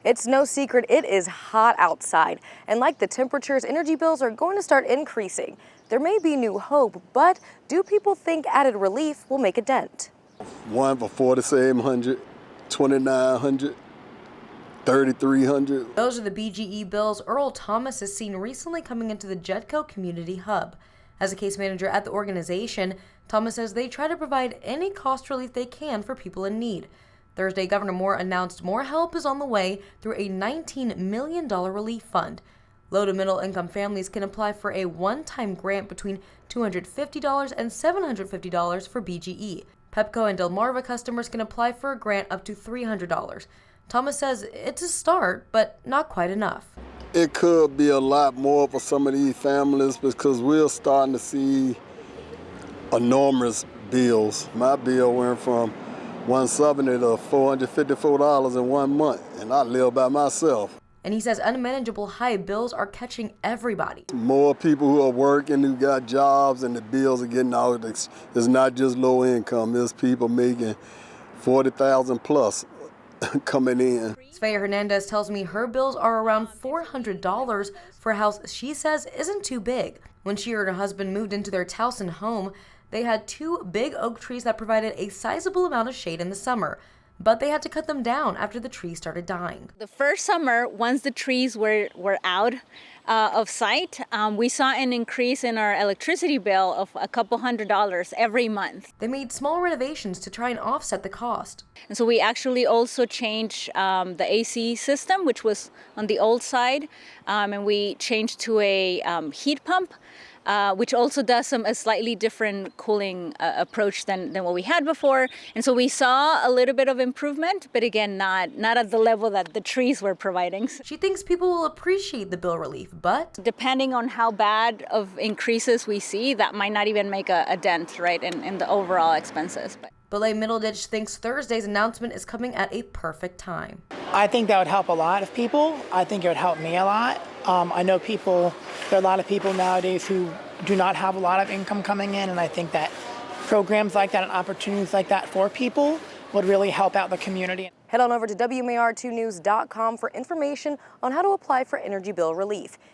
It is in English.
It's no secret it is hot outside, and like the temperatures, energy bills are going to start increasing. There may be new hope, but do people think added relief will make a dent? One for 4,700, 2,900, 3,300. Those are the BGE bills Earl Thomas has seen recently coming into the Gedco Community Hub. As a case manager at the organization, Thomas says they try to provide any cost relief they can for people in need. Thursday, Governor Moore announced more help is on the way through a $19 million relief fund. Low to middle income families can apply for a one-time grant between $250 and $750 for BGE. Pepco and Delmarva customers can apply for a grant up to $300. Thomas says it's a start, but not quite enough. It could be a lot more for some of these families because we're starting to see enormous bills. My bill went from $170 to $454 in 1 month, and I live by myself. And he says unmanageable high bills are catching everybody. More people who are working, who got jobs, and the bills are getting out. It's not just low income. There's people making $40,000 plus coming in. Shay Hernandez tells me her bills are around $400 for a house she says isn't too big. When she and her husband moved into their Towson home, they had 2 big oak trees that provided a sizable amount of shade in the summer. But they had to cut them down after the trees started dying. The first summer, once the trees were out of sight, we saw an increase in our electricity bill of a couple $100 every month. They made small renovations to try and offset the cost. And so we actually also changed the AC system, which was on the old side, and we changed to a heat pump. Which also does a slightly different cooling approach than what we had before. And so we saw a little bit of improvement, but again, not at the level that the trees were providing. She thinks people will appreciate the bill relief, but depending on how bad of increases we see, that might not even make a dent, right, in the overall expenses. Belay Middleditch thinks Thursday's announcement is coming at a perfect time. I think that would help a lot of people. I think it would help me a lot. I know there are a lot of people nowadays who do not have a lot of income coming in, and I think that programs like that and opportunities like that for people would really help out the community. Head on over to WMAR2news.com for information on how to apply for energy bill relief.